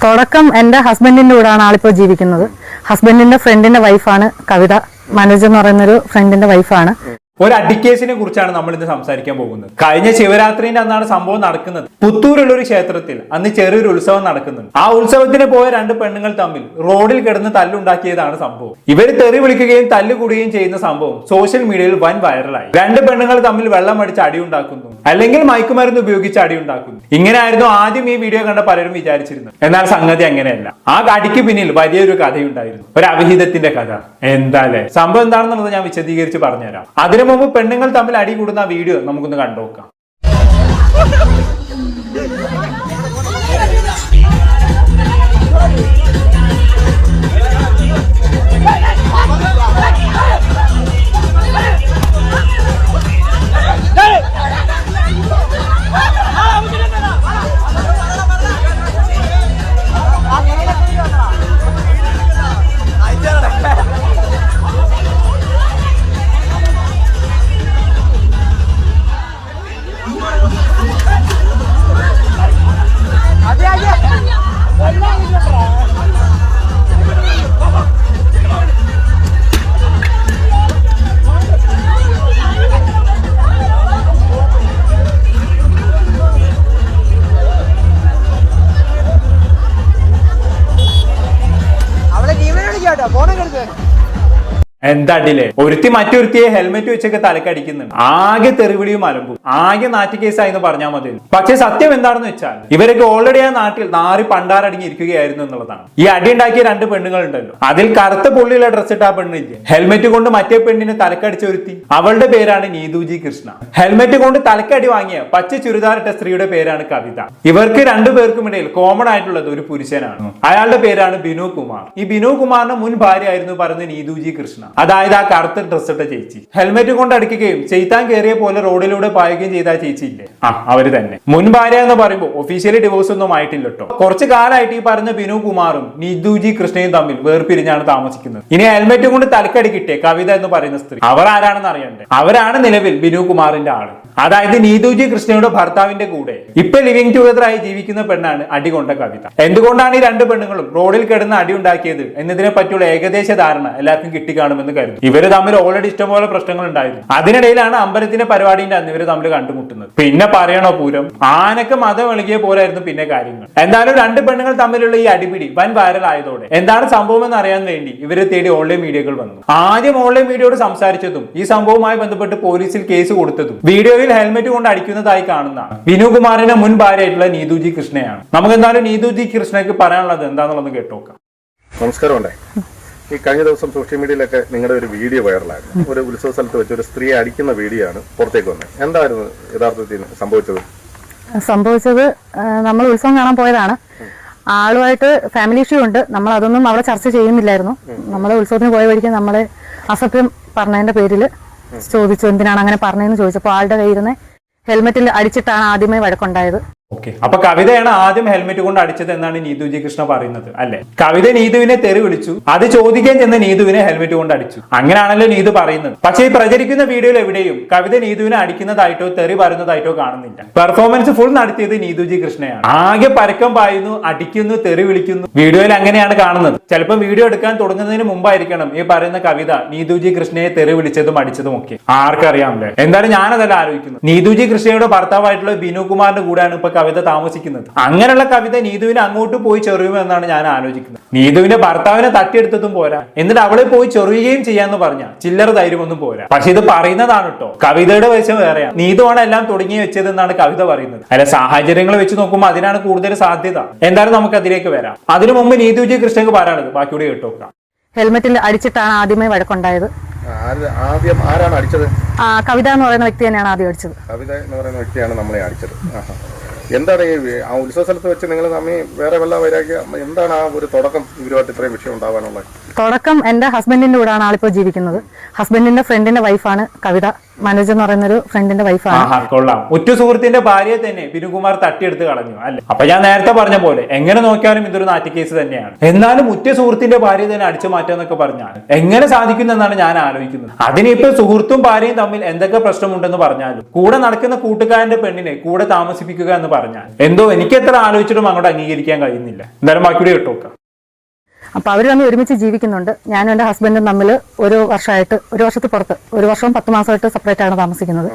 തുടക്കം എന്റെ ഹസ്ബൻഡിന്റെ കൂടെയാണ് ആളിപ്പോ ജീവിക്കുന്നത്. ഹസ്ബൻഡിന്റെ ഫ്രണ്ടിന്റെ വൈഫാണ് കവിത. മനോജ് എന്ന് പറയുന്നൊരു ഫ്രണ്ടിന്റെ വൈഫാണ്. ഒരു അടിക്കേസിനെ കുറിച്ചാണ് നമ്മൾ ഇന്ന് സംസാരിക്കാൻ പോകുന്നത്. കഴിഞ്ഞ ശിവരാത്രിന്റെ അന്നാണ് സംഭവം നടക്കുന്നത്. പുത്തൂരുള്ള ഒരു ക്ഷേത്രത്തിൽ അന്ന് ചെറിയൊരു ഉത്സവം നടക്കുന്നുണ്ട്. ആ ഉത്സവത്തിന് പോയ രണ്ട് പെണ്ണുങ്ങൾ തമ്മിൽ റോഡിൽ കിടന്ന് തല്ലുണ്ടാക്കിയതാണ് സംഭവം. ഇവർ തെറി വിളിക്കുകയും തല്ലുകൂടുകയും ചെയ്യുന്ന സംഭവം സോഷ്യൽ മീഡിയയിൽ വൻ വൈറലായി. രണ്ട് പെണ്ണുങ്ങൾ തമ്മിൽ വെള്ളം അടിച്ച് അടിയുണ്ടാക്കുന്നു, അല്ലെങ്കിൽ മയക്കുമരുന്ന് ഉപയോഗിച്ച് അടിയുണ്ടാക്കുന്നു. ഇങ്ങനെയായിരുന്നു ആദ്യം ഈ വീഡിയോ കണ്ട പലരും വിചാരിച്ചിരുന്നത്. എന്നാൽ സംഗതി അങ്ങനെയല്ല. ആ അടിക്ക് പിന്നിൽ വലിയൊരു കഥയുണ്ടായിരുന്നു, ഒരു അവിഹിതത്തിന്റെ കഥ. എന്താല്ലേ സംഭവം എന്താണെന്നുള്ളത് ഞാൻ വിശദീകരിച്ച് പറഞ്ഞുതരാം. അതിനു മുമ്പ് പെണ്ണുങ്ങൾ തമ്മിൽ അടി കൂടുന്ന വീഡിയോ നമുക്കൊന്ന് കണ്ടുനോക്കാം. എന്താടില്ലേ, ഒരുത്തി മറ്റൊരുത്തിയെ ഹെൽമെറ്റ് വെച്ചൊക്കെ തലക്കടിക്കുന്നുണ്ട്. ആകെ തെറിവിളിയും അലമ്പും, ആകെ നാറ്റുകേസായി എന്ന് പറഞ്ഞാൽ മതി. പക്ഷെ സത്യം എന്താണെന്ന് വെച്ചാൽ ഇവരൊക്കെ ഓൾറെഡി ആ നാട്ടിൽ നാറി പണ്ടാരടങ്ങിയിരിക്കുകയായിരുന്നു എന്നുള്ളതാണ്. ഈ അടി ഉണ്ടാക്കിയ രണ്ട് പെണ്ണുങ്ങൾ ഉണ്ടല്ലോ, അതിൽ കറുത്ത പുള്ളിയുള്ള ഡ്രസ് ഇട്ട ആ പെണ്ണില്ലേ, ഹെൽമെറ്റ് കൊണ്ട് മറ്റേ പെണ്ണിനെ തലക്കടിച്ച ഒരുത്തി, അവളുടെ പേരാണ് നീതുജി കൃഷ്ണ. ഹെൽമെറ്റ് കൊണ്ട് തലക്കടി വാങ്ങിയ പച്ച ചുരിദാറിട്ട സ്ത്രീയുടെ പേരാണ് കവിത. ഇവർക്ക് രണ്ടുപേർക്കും ഇടയിൽ കോമൺ ആയിട്ടുള്ളത് ഒരു പുരുഷനാണ്. അയാളുടെ പേരാണ് ബിനു കുമാർ. ഈ ബിനു കുമാറിന്റെ മുൻ ഭാര്യ ആയിരുന്നു പറയുന്നത് നീതുജി കൃഷ്ണ. അതായത് ആ കറുത്ത ഡ്രസ് ഇട്ട ചേച്ചി. ഹെൽമെറ്റ് കൊണ്ട് അടിക്കുകയും ചെയ്താൻ കയറിയ പോലെ റോഡിലൂടെ പായുകയും ചെയ്ത ചേച്ചി ഇല്ലേ, അവര് തന്നെ. മുൻ ഭാര്യ എന്ന് പറയുമ്പോൾ ഒഫീഷ്യലി ഡിവോഴ്സ് ഒന്നും ആയിട്ടില്ല കേട്ടോ. കുറച്ചു കാലമായിട്ട് ഈ പറഞ്ഞ ബിനു കുമാറും നീതുജി കൃഷ്ണയും തമ്മിൽ വേർപിരിഞ്ഞാണ് താമസിക്കുന്നത്. ഇനി ഹെൽമെറ്റ് കൊണ്ട് തലക്കടി കിട്ടിയ കവിത എന്ന് പറയുന്ന സ്ത്രീ, അവർ ആരാണെന്ന് അറിയണ്ടേ? അവരാണ് നിലവിൽ ബിനു കുമാറിന്റെ ആള്. അതായത് നീതുജി കൃഷ്ണയുടെ ഭർത്താവിന്റെ കൂടെ ഇപ്പൊ ലിവിംഗ് ടുഗദർ ആയി ജീവിക്കുന്ന പെണ്ണാണ് അടികൊണ്ട കവിത. എന്തുകൊണ്ടാണ് ഈ രണ്ട് പെണ്ണുങ്ങളും റോഡിൽ കിടന്ന് അടി ഉണ്ടാക്കിയത് എന്നതിനെ പറ്റിയുള്ള ഏകദേശ ധാരണ എല്ലാവർക്കും കിട്ടിക്കാണുമെന്ന് കരുതുന്നു. ഇവര് തമ്മിൽ ഓൾറെഡി ഇഷ്ടംപോലെ പ്രശ്നങ്ങൾ ഉണ്ടായിരുന്നു. അതിനിടയിലാണ് അമ്പലത്തിന്റെ പരിപാടിന്റെ അന്ന് ഇവര് തമ്മിൽ കണ്ടുമുട്ടുന്നത്. പിന്നെ പറയണോ പൂരം, ആനക്ക് മതം എളുകിയ പോലായിരുന്നു പിന്നെ കാര്യങ്ങൾ. എന്തായാലും രണ്ട് പെണ്ണുങ്ങൾ തമ്മിലുള്ള ഈ അടിപിടി വൻ വൈറൽ ആയതോടെ എന്താണ് സംഭവം എന്ന് അറിയാൻ വേണ്ടി ഇവരെ തേടി ഓൺലൈൻ മീഡിയകൾ വന്നു. ആദ്യം ഓൺലൈൻ മീഡിയയോട് സംസാരിച്ചതും ഈ സംഭവവുമായി ബന്ധപ്പെട്ട് പോലീസിൽ കേസ് കൊടുത്തതും വീഡിയോയിൽ ഹെൽമെറ്റ് കൊണ്ട് അടിക്കുന്നതായി കാണുന്ന ബിനു കുമാറിന്റെ മുൻ ഭാര്യയായിട്ടുള്ള നീതുജി കൃഷ്ണയാണ്. നമുക്ക് എന്തായാലും നീതുജി കൃഷ്ണയ്ക്ക് പറയാനുള്ളത് എന്താണെന്നുള്ളത് കേട്ടോക്കാം. നമസ്കാരം. ഈ കഴിഞ്ഞ ദിവസം സോഷ്യൽ മീഡിയയിലൊക്കെ നിങ്ങളുടെ ഒരു വീഡിയോ വൈറലായിരുന്നു. ഒരു ഉത്സവ സ്ഥലത്ത് വെച്ച് ഒരു സ്ത്രീയെ അടിക്കുന്ന വീഡിയോ ആണ് പുറത്തേക്ക് വന്നത്. എന്തായിരുന്നു യഥാർത്ഥത്തിൽ സംഭവിച്ചത്? നമ്മൾ ഉത്സവം കാണാൻ പോയതാണ്. ആളുമായിട്ട് ഫാമിലി ഇഷ്യൂ ഉണ്ട്. നമ്മൾ അതൊന്നും അവിടെ ചർച്ച ചെയ്യുന്നില്ലായിരുന്നു. നമ്മളെ ഉത്സവത്തിന് പോയ വഴിക്ക് നമ്മളെ അസത്യം പറഞ്ഞതിന്റെ പേരിൽ ചോദിച്ചു, എന്തിനാണ് അങ്ങനെ പറഞ്ഞതെന്ന് ചോദിച്ചപ്പോൾ ആളുടെ കയ്യിൽ നിന്ന് ഹെൽമെറ്റിൽ അടിച്ചിട്ടാണ് ആദ്യമേ വഴക്കുണ്ടായത്. ഓക്കെ, അപ്പൊ കവിതയാണ് ആദ്യം ഹെൽമെറ്റ് കൊണ്ട് അടിച്ചത് എന്നാണ് നീതുജി കൃഷ്ണ പറയുന്നത് അല്ലെ? കവിത നീതുവിനെ തെറി വിളിച്ചു, അത് ചോദിക്കാൻ ചെന്ന നീതുവിനെ ഹെൽമെറ്റ് കൊണ്ട് അടിച്ചു. അങ്ങനെയാണല്ലോ നീതു പറയുന്നത്. പക്ഷേ ഈ പ്രചരിക്കുന്ന വീഡിയോയിൽ എവിടെയും കവിത നീതുവിനെ അടിക്കുന്നതായിട്ടോ തെറി പറയുന്നതായിട്ടോ കാണുന്നില്ല. പെർഫോമൻസ് ഫുൾ നടത്തിയത് നീതുജി കൃഷ്ണയാണ്. ആകെ പരക്കം പായുന്നു, അടിക്കുന്നു, തെറി വിളിക്കുന്നു. വീഡിയോയിൽ അങ്ങനെയാണ് കാണുന്നത്. ചിലപ്പോൾ വീഡിയോ എടുക്കാൻ തുടങ്ങുന്നതിന് മുമ്പായിരിക്കണം ഈ പറയുന്ന കവിത നീതുജി കൃഷ്ണയെ തെറി വിളിച്ചതും അടിച്ചതും ഒക്കെ. ആർക്കറിയാമല്ലേ? എന്തായാലും ഞാനതല്ല ആലോചിക്കുന്നു. നീതുജി കൃഷ്ണയുടെ ഭർത്താവായിട്ടുള്ള ബിനു കുമാറിന്റെ കൂടെയാണ് ഇപ്പൊ കവിത താമസിക്കുന്നത്. അങ്ങനെയുള്ള കവിത നീതുവിനെ അങ്ങോട്ട് പോയി ചെറിയുമോ എന്നാണ് ഞാൻ ആലോചിക്കുന്നത്. നീതുവിന്റെ ഭർത്താവിനെ തട്ടിയെടുത്തതും പോരാ, എന്നിട്ട് അവളെ പോയി ചെറിയുകയും ചെയ്യാന്ന് പറഞ്ഞ ചില്ലറ ധൈര്യമൊന്നും പോരാ. പക്ഷെ ഇത് പറയുന്നതാണ് കേട്ടോ, കവിതയുടെ വശം വേറെയാണ്. നീതുവാണ് എല്ലാം തുടങ്ങി വെച്ചതെന്നാണ് കവിത പറയുന്നത്. അല്ല, സാഹചര്യങ്ങൾ വെച്ച് നോക്കുമ്പോൾ അതിനാണ് കൂടുതൽ സാധ്യത. എന്തായാലും നമുക്ക് അതിലേക്ക് വരാം. അതിനു മുമ്പ് നീതുജി കൃഷ്ണക്ക് പറയാനുള്ളത് ബാക്കിയോട് കേട്ടോക്കാം. ഹെൽമെറ്റിൽ അടിച്ചിട്ടാണ് ആദ്യമേ വഴക്കുണ്ടായത്. ആദ്യം ആരാണ് അടിച്ചത്? കവിത എന്ന് പറയുന്ന വ്യക്തി തന്നെയാണ് ആദ്യം അടിച്ചത്. കവിത എന്ന് പറയുന്ന വ്യക്തിയാണ് നമ്മളെ അടിച്ചത്. എന്താണ് ഈ ആ ഉത്സവ സ്ഥലത്ത് വെച്ച് നിങ്ങൾ തമ്മിൽ വേറെ വല്ല വൈരാഗ്യം? എന്താണ് ആ ഒരു തുടക്കം ഇവരുമായിട്ട് ഇത്രയും വിഷയം ഉണ്ടാവാനുള്ളത്? തുടക്കം എന്റെ ഹസ്ബൻഡിന്റെ കൂടെയാണ് ആളിപ്പോ ജീവിക്കുന്നത്. ഹസ്ബൻഡിന്റെ ഫ്രണ്ടിന്റെ വൈഫാണ് കവിത. മനോജ് എന്ന് പറയുന്ന ഒരു ഫ്രണ്ടിന്റെ വൈഫാണ്. കൊള്ളാം. ഉറ്റ സുഹൃത്തിന്റെ ഭാര്യയെ തന്നെ ബിനുകുമാർ തട്ടിയെടുത്ത് കളഞ്ഞു അല്ലെ? അപ്പൊ ഞാൻ നേരത്തെ പറഞ്ഞ പോലെ എങ്ങനെ നോക്കിയാലും ഇതൊരു നാറ്റുകേസ് തന്നെയാണ്. എന്നാലും ഉറ്റ സുഹൃത്തിന്റെ ഭാര്യയെ തന്നെ അടിച്ചു മാറ്റാന്നൊക്കെ പറഞ്ഞാൽ എങ്ങനെ സാധിക്കുന്നെന്നാണ് ഞാൻ ആലോചിക്കുന്നത്. അതിനിപ്പോ സുഹൃത്തും ഭാര്യയും തമ്മിൽ എന്തൊക്കെ പ്രശ്നമുണ്ടെന്ന് പറഞ്ഞാലും കൂടെ നടക്കുന്ന കൂട്ടുകാരന്റെ പെണ്ണിനെ കൂടെ താമസിപ്പിക്കുക എന്ന് പറഞ്ഞാൽ എന്തോ എനിക്ക് എത്ര ആലോചിച്ചിട്ടും അങ്ങോട്ട് അംഗീകരിക്കാൻ കഴിയുന്നില്ല. എന്തായാലും ബാക്കിയുടെ കേട്ടോക്കാം. അപ്പൊ അവർ തമ്മിൽ ഒരുമിച്ച് ജീവിക്കുന്നുണ്ട്. ഞാനും എന്റെ ഹസ്ബൻഡും തമ്മിൽ 1 വർഷത്തിൽ പുറത്ത് 1 വർഷവും 10 മാസമായിട്ട് സെപ്പറേറ്റ് ആണ് താമസിക്കുന്നത്.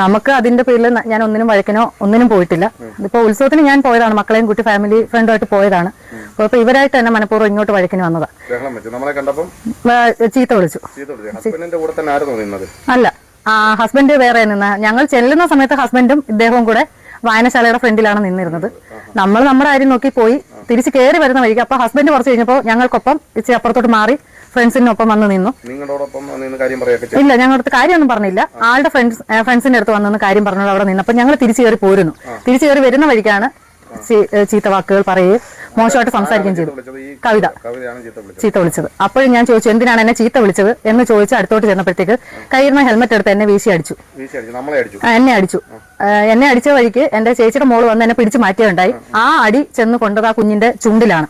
നമുക്ക് അതിന്റെ പേരിൽ ഞാൻ ഒന്നിനും പോയിട്ടില്ല. ഇതിപ്പോ ഉത്സവത്തിന് ഞാൻ പോയതാണ്, മക്കളെയും കുട്ടി ഫാമിലി ഫ്രണ്ടുമായിട്ട് പോയതാണ്. അപ്പൊ ഇവരായിട്ട് തന്നെ മനഃപൂർവ്വം ഇങ്ങോട്ട് വഴക്കിന് വന്നതാ. ചീത്ത വിളിച്ചു. അല്ല, ഹസ്ബൻഡ് വേറെ നിന്ന്. ഞങ്ങൾ ചെല്ലുന്ന സമയത്ത് ഹസ്ബൻഡും ഇദ്ദേഹവും കൂടെ വായനശാലയുടെ ഫ്രണ്ടിലാണ് നിന്നിരുന്നത്. നമ്മൾ നമ്മുടെ കാര്യം നോക്കി പോയി തിരിച്ച് കയറി വരുന്ന വഴിക്ക് അപ്പൊ ഹസ്ബൻഡ് കുറച്ച് കഴിഞ്ഞപ്പോൾ ഞങ്ങൾക്കൊപ്പം ഇച്ചിരി അപ്പുറത്തോട്ട് മാറി ഫ്രണ്ട്സിനൊപ്പം വന്ന് നിന്നു. ഇല്ല, ഞങ്ങളുടെ കാര്യമൊന്നും പറഞ്ഞില്ല. ആളുടെ ഫ്രണ്ട്സിന്റെ അടുത്ത് വന്നു കാര്യം പറഞ്ഞത് അവിടെ നിന്ന്. അപ്പൊ ഞങ്ങൾ തിരിച്ചു കയറി പോരുന്നു. തിരിച്ചു കയറി വരുന്ന വഴിക്കാണ് ചീത്ത വാക്കുകൾ പറയുകയും മോശമായിട്ട് സംസാരിക്കുകയും ചെയ്തു. കവിത ചീത്ത വിളിച്ചത്. അപ്പോഴും ഞാൻ ചോദിച്ചു എന്തിനാണ് എന്നെ ചീത്ത വിളിച്ചത് എന്ന് ചോദിച്ച് അടുത്തോട്ട് ചെന്നപ്പോഴത്തേക്ക് കയ്യിരുന്ന ഹെൽമെറ്റ് എടുത്ത് എന്നെ വീശി അടിച്ചു. എന്നെ അടിച്ച വഴിക്ക് എന്റെ ചേച്ചിയുടെ മോള് വന്ന് എന്നെ പിടിച്ചു മാറ്റിയുണ്ടായി. ആ അടി ചെന്ന് കൊണ്ടത് ആ കുഞ്ഞിന്റെ ചുണ്ടിലാണ്.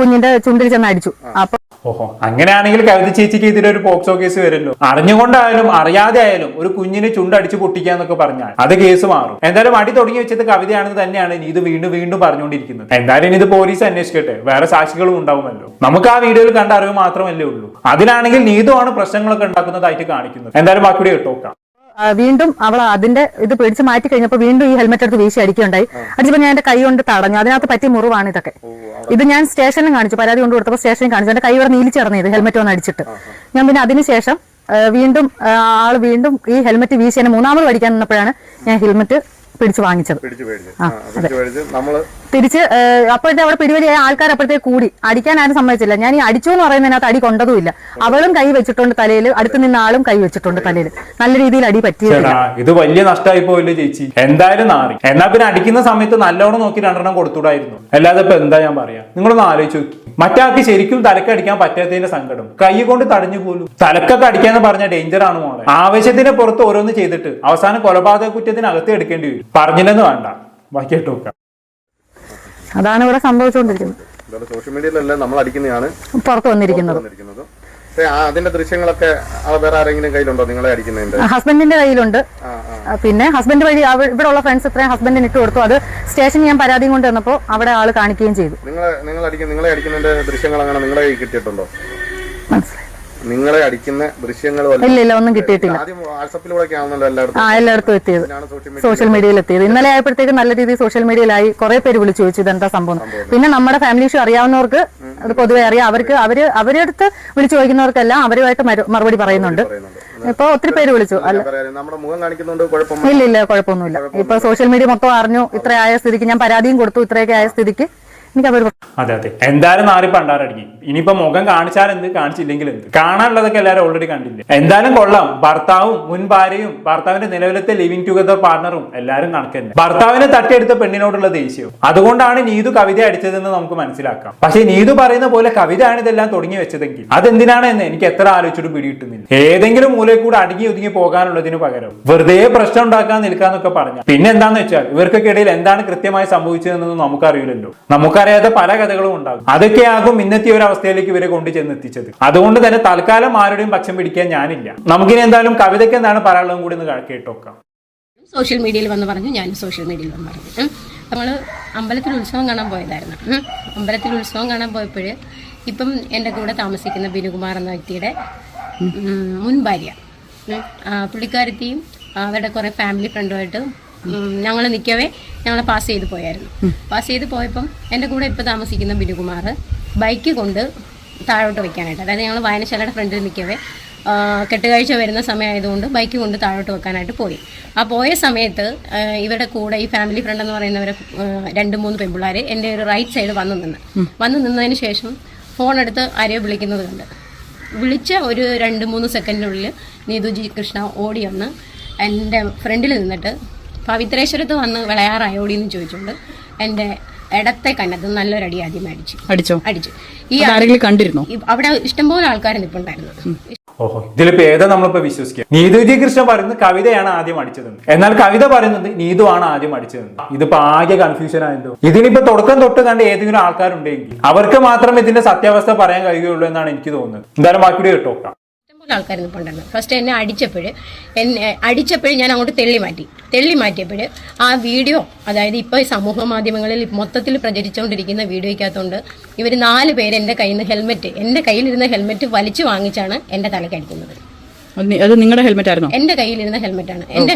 കുഞ്ഞിന്റെ ചുണ്ടിൽ ചെന്ന് അടിച്ചു. അപ്പൊ ഓഹോ, അങ്ങനെയാണെങ്കിൽ കവിത ചേച്ചിക്ക് ഇതിലൊരു പോക്സോ കേസ് വരുമല്ലോ. അറിഞ്ഞുകൊണ്ടായാലും അറിയാതെ ആയാലും ഒരു കുഞ്ഞിന് ചുണ്ടടിച്ച് പൊട്ടിക്കാന്നൊക്കെ പറഞ്ഞാൽ അത് കേസ് മാറും. എന്തായാലും അടി തുടങ്ങി വെച്ചത് കവിതയാണെന്ന് തന്നെയാണ് ഇത് വീണ്ടും പറഞ്ഞുകൊണ്ടിരിക്കുന്നത്. എന്തായാലും ഇത് പോലീസ് അന്വേഷിക്കട്ടെ, വേറെ സാക്ഷികളും ഉണ്ടാവുമല്ലോ. നമുക്ക് ആ വീഡിയോയിൽ കണ്ട അറിവ് മാത്രമല്ലേ ഉള്ളൂ. അതിലാണെങ്കിൽ നീതുവാണ് പ്രശ്നങ്ങളൊക്കെ ഉണ്ടാക്കുന്നതായിട്ട് കാണിക്കുന്നത്. എന്തായാലും ബാക്കി കേട്ടോക്കാം. വീണ്ടും അവൾ അതിന്റെ ഇത് പിടിച്ച് മാറ്റി കഴിഞ്ഞപ്പോൾ വീണ്ടും ഈ ഹെൽമെറ്റ് എടുത്ത് വീശി അടിക്കുകയുണ്ടായി. അടിച്ചപ്പോൾ ഞാൻ എന്റെ കൈ കൊണ്ട് തടഞ്ഞു. അതിനകത്ത് പറ്റിയ മുറിവാണ് ഇതൊക്കെ. ഇത് ഞാൻ സ്റ്റേഷനിലും കാണിച്ചു, പരാതി കൊണ്ട് കൊടുത്തപ്പോൾ സ്റ്റേഷനിൽ കാണിച്ചു. എന്റെ കൈ ഇവിടെ നീലിച്ചിറങ്ങിയത് ഹെൽമെറ്റ് വന്ന് അടിച്ചിട്ട്. ഞാൻ പിന്നെ അതിനുശേഷം ആള് വീണ്ടും ഈ ഹെൽമെറ്റ് വീശി എന്നെ 3ാമത് അടിക്കാൻ നിന്നപ്പോഴാണ് ഞാൻ ഹെൽമെറ്റ് പിടിച്ചു വാങ്ങിച്ചത്. തിരിച്ച് അപ്പോഴത്തെ അവിടെ പിടിവലിയായ ആൾക്കാർ അപ്പോഴത്തേക്ക് കൂടി അടിക്കാൻ ആരും സമ്മതിച്ചില്ല. ഞാൻ ഈ അടിച്ചു എന്ന് പറയുന്നതിനകത്ത് അടി കൊണ്ടതുമില്ല. അവളും കൈ വെച്ചിട്ടുണ്ട് തലയിൽ, അടുത്ത് നിന്ന ആളും കൈ വെച്ചിട്ടുണ്ട് തലയിൽ. നല്ല രീതിയിൽ അടി പറ്റിയില്ല. ഇത് വലിയ നഷ്ടമായി പോയില്ലേ ചേച്ചി? എന്തായാലും നാറി. എന്നാ പിന്നെ അടിക്കുന്ന സമയത്ത് നല്ലോണം നോക്കി 2 കൊടുത്തൂടായിരുന്നു. അല്ലാതെ ഇപ്പൊ എന്താ ഞാൻ പറയാ? നിങ്ങളൊന്ന് ആലോചിച്ച് നോക്കി. മറ്റാൾക്ക് ശരിക്കും തലക്കടിക്കാൻ പറ്റാത്തതിന്റെ സങ്കടം. കൈ കൊണ്ട് തടഞ്ഞു പോലും. തലക്കൊക്കെ അടിക്കാന്ന് പറഞ്ഞ ഡേഞ്ചർ ആണ് മോളെ. ആവശ്യത്തിന് പുറത്ത് ഓരോന്ന് ചെയ്തിട്ട് അവസാനം കൊലപാതക കുറ്റത്തിനകത്ത് എടുക്കേണ്ടി വരും. പറഞ്ഞില്ലെന്ന് വേണ്ട, ബാക്കി കേട്ടോക്കാം. അതാണ് ഇവിടെ സംഭവിച്ചുകൊണ്ടിരിക്കുന്നത്. സോഷ്യൽ മീഡിയയിലല്ല നമ്മൾ അടിക്കുന്നതാണ് പുറത്ത് വന്നിരിക്കുന്നത്. അതിന്റെ ദൃശ്യങ്ങളൊക്കെ വേറെ ആരെങ്കിലും കയ്യിലുണ്ടോ? നിങ്ങളെ അടിക്കുന്നതിന്റെ? ഹസ്ബൻഡിന്റെ കയ്യിലുണ്ട്. പിന്നെ ഹസ്ബൻഡ് വഴി ഇവിടെ ഉള്ള ഫ്രണ്ട്സ് ഇത്രയും ഹസ്ബൻഡിന് ഇട്ട് കൊടുത്തു. അത് സ്റ്റേഷനിൽ ഞാൻ പരാതിയും കൊണ്ട് വന്നപ്പോ അവിടെ ആള് കാണിക്കുകയും ചെയ്തു. നിങ്ങളെ അടിക്കുന്നതിന്റെ ദൃശ്യങ്ങൾ അങ്ങനെ നിങ്ങളെ കയ്യിൽ കിട്ടിയിട്ടുണ്ടോ? മനസ്സിലായി. നിങ്ങളെ അടിക്കുന്ന ദൃശ്യങ്ങൾ ഇല്ല, ഒന്നും കിട്ടിയിട്ടില്ല. എല്ലായിടത്തും എത്തിയത്, സോഷ്യൽ മീഡിയയിൽ എത്തിയത്. ഇന്നലെ ആയപ്പോഴത്തേക്ക് നല്ല രീതിയിൽ സോഷ്യൽ മീഡിയയിലായി. കുറെ പേര് വിളിച്ചു ചോദിച്ചു ഇതെന്താ സംഭവം. പിന്നെ നമ്മുടെ ഫാമിലി ഇഷ്യൂ അറിയാവുന്നവർക്ക് അത് പൊതുവെ അറിയാം. അവരുടെ അടുത്ത് വിളിച്ചു ചോദിക്കുന്നവർക്കെല്ലാം അവരുമായിട്ട് മറുപടി പറയുന്നുണ്ട്. ഇപ്പൊ ഒത്തിരി പേര് വിളിച്ചു. ഇല്ല, കുഴപ്പമൊന്നുമില്ല. ഇപ്പൊ സോഷ്യൽ മീഡിയ മൊത്തം അറിഞ്ഞു. ഇത്രയായ സ്ഥിതിക്ക് ഞാൻ പരാതിയും കൊടുത്തു. ഇത്രയൊക്കെ ആയ സ്ഥിതിക്ക് അതെ എന്തായാലും നാറി പണ്ടാരടിക്കും. ഇനിയിപ്പോ മുഖം കാണിച്ചാൽ എന്ത്, കാണിച്ചില്ലെങ്കിൽ എന്ത്? കാണാനുള്ളതൊക്കെ എല്ലാവരും ഓൾറെഡി കണ്ടില്ലേ. എന്തായാലും കൊള്ളാം. ഭർത്താവും മുൻ ഭാര്യയും ഭർത്താവിന്റെ നിലവിലത്തെ ലിവിംഗ് ടുഗദർ പാർട്ണറും എല്ലാവരും കണക്കന്നെ. ഭർത്താവിനെ തട്ടിയെടുത്ത പെണ്ണിനോടുള്ള ദേഷ്യവും അതുകൊണ്ടാണ് നീതു കവിത അടിച്ചതെന്ന് നമുക്ക് മനസ്സിലാക്കാം. പക്ഷെ നീതു പറയുന്ന പോലെ കവിതയാണ് ഇതെല്ലാം തുടങ്ങി വെച്ചതെങ്കിൽ അതെന്തിനാണെന്ന് എനിക്ക് എത്ര ആലോചിച്ചിട്ട് പിടികിട്ടുന്നില്ല. ഏതെങ്കിലും മൂലയിൽ കൂടെ അടങ്ങി ഒതുങ്ങി പോകാനുള്ളതിന് പകരം വെറുതെ പ്രശ്നം ഉണ്ടാക്കാൻ നിൽക്കാന്നൊക്കെ പറഞ്ഞു. പിന്നെ എന്താന്ന് വെച്ചാൽ ഇവർക്കൊക്കെ ഇടയിൽ എന്താണ് കൃത്യമായി സംഭവിച്ചതെന്നൊന്നും നമുക്കറിയില്ലല്ലോ. നമുക്കറിയാത്ത പല കഥകളും ഉണ്ടാകും. അതൊക്കെയാകും ഇന്നത്തെ ഒരു അവസ്ഥയിലേക്ക് ഇവരെ കൊണ്ടു ചെന്നെത്തിച്ചത്. അതുകൊണ്ട് തന്നെ തൽക്കാലം ആരുടെയും പക്ഷം പിടിക്കാൻ ഞാനില്ല. നമുക്കിനി എന്തായാലും കവിതയ്ക്ക് എന്താണ് പറയാനുള്ളതും കൂടി ഒന്ന് കേട്ടോക്കാം. സോഷ്യൽ മീഡിയയിൽ വന്ന് പറഞ്ഞു, ഞാനും സോഷ്യൽ മീഡിയയിൽ വന്ന് പറഞ്ഞു. നമ്മൾ അമ്പലത്തിൽ ഉത്സവം കാണാൻ പോയതായിരുന്നു. അമ്പലത്തിൽ ഉത്സവം കാണാൻ പോയപ്പോൾ ഇപ്പം എൻ്റെ കൂടെ താമസിക്കുന്ന ബിനുകുമാർ എന്ന വ്യക്തിയുടെ മുൻ ഭാര്യ പുള്ളിക്കാരത്തിയും അവരുടെ കുറേ ഫാമിലി ഫ്രണ്ടുമായിട്ട് ഞങ്ങൾ നിൽക്കവേ ഞങ്ങൾ പാസ് ചെയ്ത് പോയായിരുന്നു. പാസ് ചെയ്ത് പോയപ്പം എൻ്റെ കൂടെ ഇപ്പോൾ താമസിക്കുന്ന ബിനുകുമാർ ബൈക്ക് കൊണ്ട് താഴോട്ട് വെക്കാനായിട്ട്, അതായത് ഞങ്ങൾ വായനശാലയുടെ ഫ്രണ്ടിൽ നിൽക്കവേ കെട്ടുകാഴ്ച വരുന്ന സമയമായതുകൊണ്ട് ബൈക്ക് കൊണ്ട് താഴോട്ട് വെക്കാനായിട്ട് പോയി. ആ പോയ സമയത്ത് ഇവരുടെ കൂടെ ഈ ഫാമിലി ഫ്രണ്ട് എന്ന് പറയുന്നവരെ 2-3 പെൺപിള്ളേർ എൻ്റെ ഒരു റൈറ്റ് സൈഡ് വന്ന് നിന്നതിന് ശേഷം ഫോൺ എടുത്ത് ആരെയോ വിളിക്കുന്നത് കണ്ട് വിളിച്ച ഒരു 2-3 സെക്കൻഡിനുള്ളിൽ നീതു ജി കൃഷ്ണ ഓടി വന്ന് എൻ്റെ ഫ്രണ്ടിൽ നിന്നിട്ട് പവിത്രേശ്വരത്ത് വന്ന് വിളയാറായോടി എന്ന് ചോദിച്ചുകൊണ്ട് എൻ്റെ ഇടത്തെ കന്നത്ത് നല്ലൊരടി ആദ്യം അടിച്ചു. ഈ ആരെങ്കിലും കണ്ടിരുന്നോ? അവിടെ ഇഷ്ടംപോലെ ആൾക്കാർ നിൽപ്പുണ്ടായിരുന്നു. ഓഹോ, ഇതിലിപ്പോ ഏതാ നമ്മളിപ്പോ വിശ്വസിക്കുക? നീതുജി കൃഷ്ണ പറയുന്നത് കവിതയാണ് ആദ്യം അടിച്ചതെന്ന്, എന്നാൽ കവിത പറയുന്നത് നീതുവാണ് ആദ്യം അടിച്ചതെന്ന്. ഇതിപ്പോ ആകെ കൺഫ്യൂഷൻ ആയല്ലോ. ഇതിനിപ്പോ തുടക്കം തൊട്ട് കണ്ട് ഏതെങ്കിലും ആൾക്കാരുണ്ടെങ്കിൽ അവർക്ക് മാത്രമേ ഇതിന്റെ സത്യാവസ്ഥ പറയാൻ കഴിയുള്ളൂ എന്നാണ് എനിക്ക് തോന്നുന്നത്. എന്തായാലും ബാക്കി കേട്ടോക്കാം. ആൾക്കാർ നിൽപ്പുണ്ടായിരുന്നു. ഫസ്റ്റ് എന്നെ അടിച്ചപ്പോഴും ഞാൻ അങ്ങോട്ട് തെള്ളി മാറ്റിയപ്പോൾ ആ വീഡിയോ, അതായത് ഇപ്പോൾ സമൂഹ മാധ്യമങ്ങളിൽ മൊത്തത്തിൽ പ്രചരിച്ചുകൊണ്ടിരിക്കുന്ന വീഡിയോയ്ക്കകത്തുകൊണ്ട് ഇവർ 4 പേര് എൻ്റെ കയ്യിലിരുന്ന ഹെൽമെറ്റ് വലിച്ചു വാങ്ങിച്ചാണ് എൻ്റെ തലയ്ക്ക് അടിക്കുന്നത്. അത് നിങ്ങളുടെ ഹെൽമെറ്റ് ആയിരുന്നോ? എന്റെ കയ്യിലിരുന്ന ഹെൽമെറ്റാണ്. എന്റെ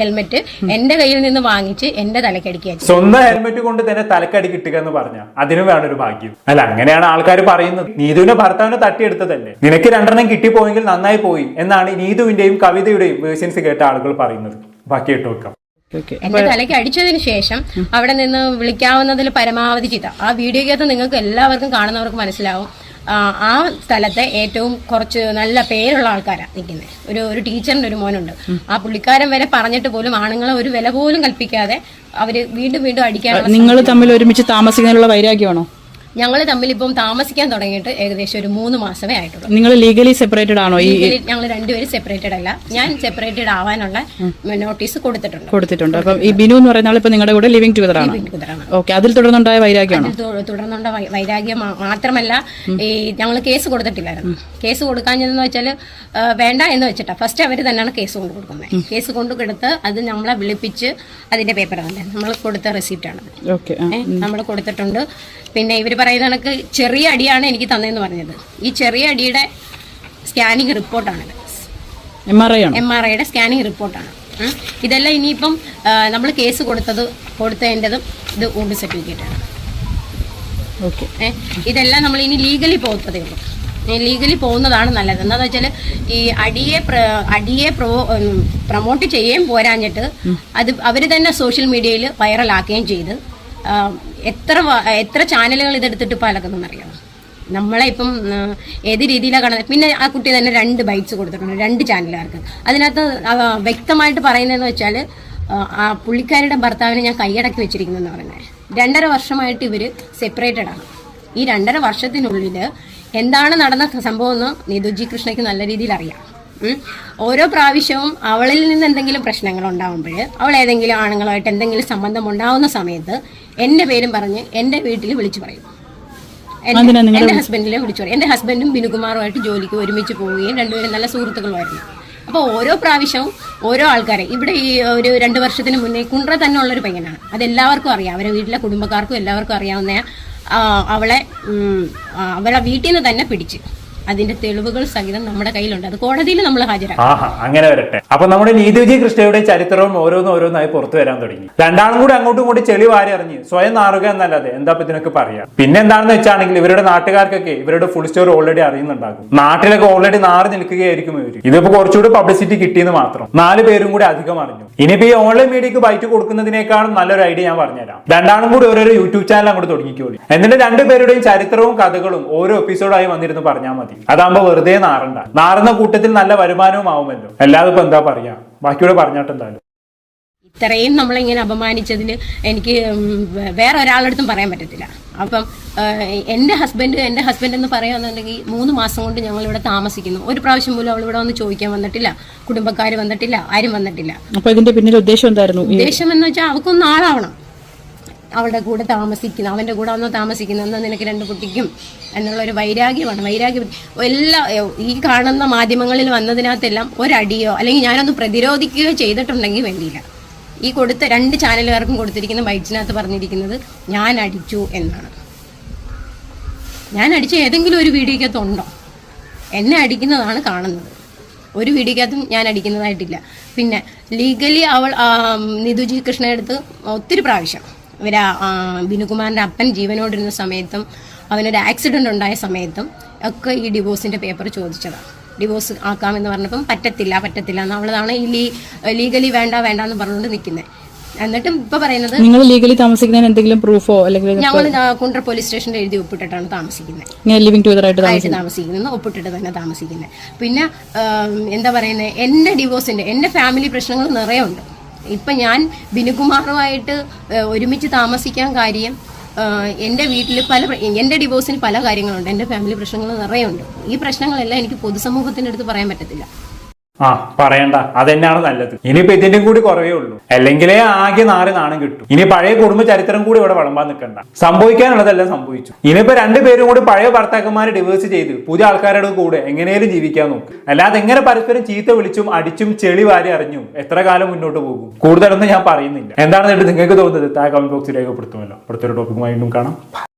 ഹെൽമെറ്റ് എന്റെ കയ്യിൽ നിന്ന് വാങ്ങിച്ച് എന്റെ തലക്കടിക്കുക. സ്വന്തം ഹെൽമെറ്റ് കൊണ്ട് തന്നെ തലക്കടി കിട്ടുക എന്ന് പറഞ്ഞ അതിനും വേണൊരു ഭാഗ്യം. അല്ല, അങ്ങനെയാണ് ആൾക്കാർ പറയുന്നത്. നീതുവിന്റെ ഭർത്താവിനെ തട്ടിയെടുത്തതല്ലേ, നിനക്ക് 2 കിട്ടിപ്പോയെങ്കിൽ നന്നായി പോയി എന്നാണ് നീതുവിന്റെയും കവിതയുടെയും വേർഷൻസ് കേട്ട ആളുകൾ പറയുന്നത്. ബാക്കി കേട്ട് വെക്കാം. എന്റെ തലയ്ക്ക് അടിച്ചതിന് ശേഷം അവിടെ നിന്ന് വിളിക്കാവുന്നതിൽ പരമാവധി ചെയ്ത ആ വീഡിയോക്കകത്ത് നിങ്ങൾക്ക് എല്ലാവർക്കും കാണുന്നവർക്ക് മനസ്സിലാവും. ആ സ്ഥലത്തെ ഏറ്റവും കുറച്ച് നല്ല പേരുള്ള ആൾക്കാരാണ് നിൽക്കുന്നത്. ഒരു ടീച്ചറിന്റെ ഒരു മോനുണ്ട്. ആ പുള്ളിക്കാരൻ വരെ പറഞ്ഞിട്ട് പോലും ആണുങ്ങളെ ഒരു വില പോലും കൽപ്പിക്കാതെ അവര് വീണ്ടും അടിക്കാൻ. നിങ്ങൾ തമ്മിൽ ഒരുമിച്ച് താമസിക്കാനുള്ള വൈരാഗ്യമാണോ? ഞങ്ങൾ തമ്മിൽ ഇപ്പം താമസിക്കാൻ തുടങ്ങിയിട്ട് ഏകദേശം ഒരു 3 മാസമേ ആയിട്ടുള്ളൂ. നിങ്ങൾ ലീഗലി സെപ്പറേറ്റഡ് ആണോ? ഞങ്ങൾ രണ്ടുപേരും സെപ്പറേറ്റഡ് അല്ല. ഞാൻ സെപ്പറേറ്റഡ് ആവാനുള്ള നോട്ടീസ് കൊടുത്തിട്ടുണ്ട്. അപ്പം ഈ ബിനു എന്ന് പറയുന്ന ആളിപ്പോ നിങ്ങളുടെ കൂടെ ലിവിംഗ് ടുഗദർ ആണ്. ഓക്കെ, അതിൽ തുടർന്നുണ്ടായ വൈരാഗ്യമാണോ? തുടർന്നുണ്ട വൈരാഗ്യം മാത്രമല്ല, ഈ ഞങ്ങൾ കേസ് കൊടുത്തിട്ടില്ലായിരുന്നു. കേസ് കൊടുക്കാഞ്ഞതെന്ന് വെച്ചാൽ വേണ്ട എന്ന് വെച്ചിട്ടാ ഫസ്റ്റ് അവർ തന്നെയാണ് കേസ് കൊണ്ട് കൊടുക്കുന്നത്. കേസ് കൊണ്ട് കൊടുത്ത് അത് നമ്മളെ വിളിപ്പിച്ച് അതിന്റെ പേപ്പറാണ് നമ്മൾ കൊടുത്ത റെസിപ്റ്റാണ്. നമ്മൾ കൊടുത്തിട്ടുണ്ട്. പിന്നെ ഇവർ പറയുന്ന കണക്ക് ചെറിയ അടിയാണ് എനിക്ക് തന്നതെന്ന് പറഞ്ഞത്. ഈ ചെറിയ അടിയുടെ സ്കാനിങ് റിപ്പോർട്ടാണിത്. MRIയുടെ സ്കാനിങ് റിപ്പോർട്ടാണ്. ഇതെല്ലാം ഇനിയിപ്പം നമ്മൾ കേസ് കൊടുത്തതിൻ്റെതും ഇത് ഓണ്ട് സർട്ടിഫിക്കറ്റാണ്. ഇതെല്ലാം നമ്മൾ ഇനി ലീഗലി പോകത്തതേ ഉള്ളൂ. ലീഗലി പോകുന്നതാണ് നല്ലത്. എന്താണെന്ന് വെച്ചാൽ ഈ അടിയെ പ്രൊമോട്ട് ചെയ്യുകയും പോരാഞ്ഞിട്ട് അത് അവർ തന്നെ സോഷ്യൽ മീഡിയയിൽ വൈറലാക്കുകയും ചെയ്ത് എത്ര ചാനലുകൾ ഇതെടുത്തിട്ട് ഇപ്പോൾ അലക്കുന്നറിയാം. നമ്മളെ ഇപ്പം ഏത് രീതിയിലാണ് കാണുന്നത്. പിന്നെ ആ കുട്ടി തന്നെ 2 ബൈറ്റ്സ് കൊടുത്തിട്ടുണ്ട് 2 ചാനലുകാർക്ക്. അതിനകത്ത് വ്യക്തമായിട്ട് പറയുന്നതെന്ന് വെച്ചാൽ ആ പുള്ളിക്കാരുടെ ഭർത്താവിനെ ഞാൻ കൈയടക്കി വെച്ചിരിക്കുന്നു പറയുന്നത്. 2.5 വർഷമായിട്ട് ഇവർ സെപ്പറേറ്റഡ് ആണ്. ഈ 2.5 വർഷത്തിനുള്ളിൽ എന്താണ് നടന്ന സംഭവം എന്ന് നീതുജി കൃഷ്ണയ്ക്ക് നല്ല രീതിയിൽ അറിയാം. ഓരോ പ്രാവശ്യവും അവളിൽ നിന്ന് എന്തെങ്കിലും പ്രശ്നങ്ങൾ ഉണ്ടാകുമ്പോൾ, അവൾ ഏതെങ്കിലും ആണുങ്ങളുമായിട്ട് എന്തെങ്കിലും സംബന്ധം ഉണ്ടാവുന്ന സമയത്ത് എൻ്റെ പേരും പറഞ്ഞ് എൻ്റെ വീട്ടിൽ വിളിച്ചു പറയും. എൻ്റെ ഹസ്ബൻഡിനെ വിളിച്ചു പറയും. എൻ്റെ ഹസ്ബൻഡും ബിനുകുമാറുമായിട്ട് ജോലിക്ക് ഒരുമിച്ച് പോവുകയും രണ്ടുപേരും നല്ല സുഹൃത്തുക്കളുമായിരുന്നു. അപ്പോൾ ഓരോ പ്രാവശ്യവും ഓരോ ആൾക്കാരെ ഇവിടെ ഈ ഒരു 2 വർഷത്തിന് മുന്നേ കുണ്ട്ര തന്നെ ഉള്ളൊരു പയ്യനാണ്. അതെല്ലാവർക്കും അറിയാം. അവരെ വീട്ടിലെ കുടുംബക്കാർക്കും എല്ലാവർക്കും അറിയാവുന്ന അവളെ വീട്ടിൽ നിന്ന് തന്നെ പിടിച്ച് അതിന്റെ തെളിവുകൾ സഹിതം നമ്മുടെ കയ്യിലുണ്ട്. അത് കോടതിയിൽ നമ്മൾ ഹാജരാക്കും. അങ്ങനെ വരട്ടെ. അപ്പൊ നമ്മുടെ നീതുജി കൃഷ്ണയുടെ ചരിത്രവും ഓരോന്നായി പുറത്തു വരാൻ തുടങ്ങി. രണ്ടാളും കൂടി അങ്ങോട്ടും ഇങ്ങോട്ടും ചെളി വാരി അറിഞ്ഞ് സ്വയം നാറുക എന്നല്ലാതെ എന്താ ഇതിനൊക്കെ പറയാം. പിന്നെ എന്താണെന്ന് വെച്ചാണെങ്കിൽ ഇവരുടെ നാട്ടുകാർക്കൊക്കെ ഇവരുടെ ഫുൾ സ്റ്റോറി ഓൾറെഡി അറിയുന്നുണ്ടാകും. നാട്ടിലൊക്കെ ഓൾറെഡി നാറി നിൽക്കുകയായിരിക്കും ഇവര്. ഇതിപ്പോ കുറച്ചുകൂടി പബ്ലിസിറ്റി കിട്ടിയെന്ന് മാത്രം. 4 പേരും കൂടി അധികം അറിഞ്ഞു. ഇനിയിപ്പോ ഈ ഓൺലൈൻ മീഡിയക്ക് ബൈറ്റ് കൊടുക്കുന്നതിനേക്കാളും നല്ലൊരു ഐഡിയ ഞാൻ പറഞ്ഞുതരാം. രണ്ടാളും കൂടി ഓരോരോ യൂട്യൂബ് ചാനൽ അങ്ങോട്ട് തുടങ്ങിക്കോളി. എന്നിട്ട് 2 പേരുടെയും ചരിത്രവും കഥകളും ഓരോ എപ്പിസോഡായി വന്നിരുന്ന് പറഞ്ഞാൽ മതി. അതാകുമ്പോ വെറുതെ നാറുന്ന കൂട്ടത്തിൽ നല്ല വരുമാനവും ആവുമല്ലോ. അല്ലാതെ ഇപ്പൊ എന്താ പറയാ, ബാക്കിയോടെ പറഞ്ഞാട്ടെന്തായാലും. ഇത്രയും നമ്മളിങ്ങനെ അപമാനിച്ചതിൽ എനിക്ക് വേറെ ഒരാളടുത്തും പറയാൻ പറ്റത്തില്ല. അപ്പം എൻ്റെ ഹസ്ബൻഡ് എന്ന് പറയുകയാണെന്നുണ്ടെങ്കിൽ 3 മാസം കൊണ്ട് ഞങ്ങൾ ഇവിടെ താമസിക്കുന്നു. ഒരു പ്രാവശ്യം പോലും അവൾ ഇവിടെ വന്ന് ചോദിക്കാൻ വന്നിട്ടില്ല. കുടുംബക്കാർ വന്നിട്ടില്ല, ആരും വന്നിട്ടില്ല. അപ്പൊ ഇതിന്റെ പിന്നിൽ ഉദ്ദേശം എന്തായിരുന്നു? ഉദ്ദേശം എന്ന് വെച്ചാൽ അവൾക്കൊന്നും ആളാവണം. അവളുടെ കൂടെ താമസിക്കുന്ന, അവൻ്റെ കൂടെ വന്ന് താമസിക്കുന്ന എന്നാൽ നിനക്ക് 2 കുട്ടിക്കും എന്നുള്ളൊരു വൈരാഗ്യമാണ്. എല്ലാ ഈ കാണുന്ന മാധ്യമങ്ങളിൽ വന്നതിനകത്തെല്ലാം ഒരടിയോ അല്ലെങ്കിൽ ഞാനൊന്ന് പ്രതിരോധിക്കുകയോ ചെയ്തിട്ടുണ്ടെങ്കിൽ വേണ്ടിയില്ല. ഈ കൊടുത്ത 2 ചാനലുകാർക്കും കൊടുത്തിരിക്കുന്ന ബൈറ്റ്സിനകത്ത് പറഞ്ഞിരിക്കുന്നത് ഞാൻ അടിച്ചു എന്നാണ്. ഞാൻ അടിച്ച ഏതെങ്കിലും ഒരു വീഡിയോക്കകത്തുണ്ടോ? എന്നെ അടിക്കുന്നതാണ് കാണുന്നത്. ഒരു വീഡിയോക്കകത്തും ഞാൻ അടിക്കുന്നതായിട്ടില്ല. പിന്നെ ലീഗലി അവൾ നീതുജി കൃഷ്ണയെടുത്ത് ഒത്തിരി പ്രാവശ്യം ഇവരാ ബിനുകുമാറിൻ്റെ അപ്പൻ ജീവനോടിരുന്ന സമയത്തും അവനൊരു ആക്സിഡന്റ് ഉണ്ടായ സമയത്തും ഒക്കെ ഈ ഡിവോഴ്സിന്റെ പേപ്പർ ചോദിച്ചതാണ്. ഡിവോഴ്സ് ആക്കാമെന്ന് പറഞ്ഞപ്പം പറ്റത്തില്ല എന്നുള്ളതാണ് ഈ ലീഗലി വേണ്ട എന്ന് പറഞ്ഞുകൊണ്ട് നിൽക്കുന്നത്. എന്നിട്ടും ഇപ്പൊ പറയുന്നത് നിങ്ങൾ ലീഗലി താമസിക്കുന്നതിന് എന്തെങ്കിലും പ്രൂഫോ അല്ലെങ്കിൽ ഞങ്ങൾ കുണ്ട്ര പോലീസ് സ്റ്റേഷനിൽ എഴുതി ഒപ്പിട്ടിട്ടാണ് താമസിക്കുന്നത്. ലിവിംഗ് ടുഗദർ ആയിട്ട് താമസിക്കുന്നത്, ഒപ്പിട്ടിട്ട് തന്നെ താമസിക്കുന്നത്. പിന്നെ എന്താ പറയുന്നത്, എൻ്റെ ഡിവോഴ്സിന്റെ എൻ്റെ ഫാമിലി പ്രശ്നങ്ങൾ നിറയെ ഉണ്ട്. ഇപ്പം ഞാൻ ബിനുകുമാറുമായിട്ട് ഒരുമിച്ച് താമസിക്കാൻ കാര്യം എൻ്റെ വീട്ടിൽ എൻ്റെ ഡിവോഴ്സിന് പല കാര്യങ്ങളുണ്ട്, എൻ്റെ ഫാമിലി പ്രശ്നങ്ങൾ നിറയുണ്ട്. ഈ പ്രശ്നങ്ങളെല്ലാം എനിക്ക് പൊതുസമൂഹത്തിൻ്റെ അടുത്ത് പറയാൻ പറ്റത്തില്ല. ആ പറയണ്ട, അതെന്നാണ് നല്ലത്. ഇനിയിപ്പോ ഇതിന്റെ കൂടി കുറവേ ഉള്ളൂ, അല്ലെങ്കിലേ ആകെ നാണം കിട്ടും. ഇനി പഴയ കുടുംബ ചരിത്രം കൂടി ഇവിടെ വിളമ്പാൻ നിൽക്കണ്ട. സംഭവിക്കാനുള്ളതെല്ലാം സംഭവിച്ചു. ഇനിയിപ്പോ രണ്ടുപേരും കൂടി പഴയ ഭർത്താക്കന്മാരെ ഡിവേഴ്സ് ചെയ്ത് പുതിയ ആൾക്കാരുടെ കൂടെ എങ്ങനെയും ജീവിക്കാൻ നോക്കും. അല്ലാതെ എങ്ങനെ പരസ്പരം ചീത്ത വിളിച്ചും അടിച്ചും ചെളി വാരി അറിഞ്ഞും എത്ര കാലം മുന്നോട്ട് പോകും? കൂടുതലൊന്നും ഞാൻ പറയുന്നില്ല. എന്താണെന്ന് നിങ്ങൾക്ക് തോന്നുന്നത് താഴെ കമന്റ് ബോക്സിൽ രേഖപ്പെടുത്തുമല്ലോ. അടുത്തൊരു ടോപ്പിക്കുമായി വീണ്ടും കാണാം.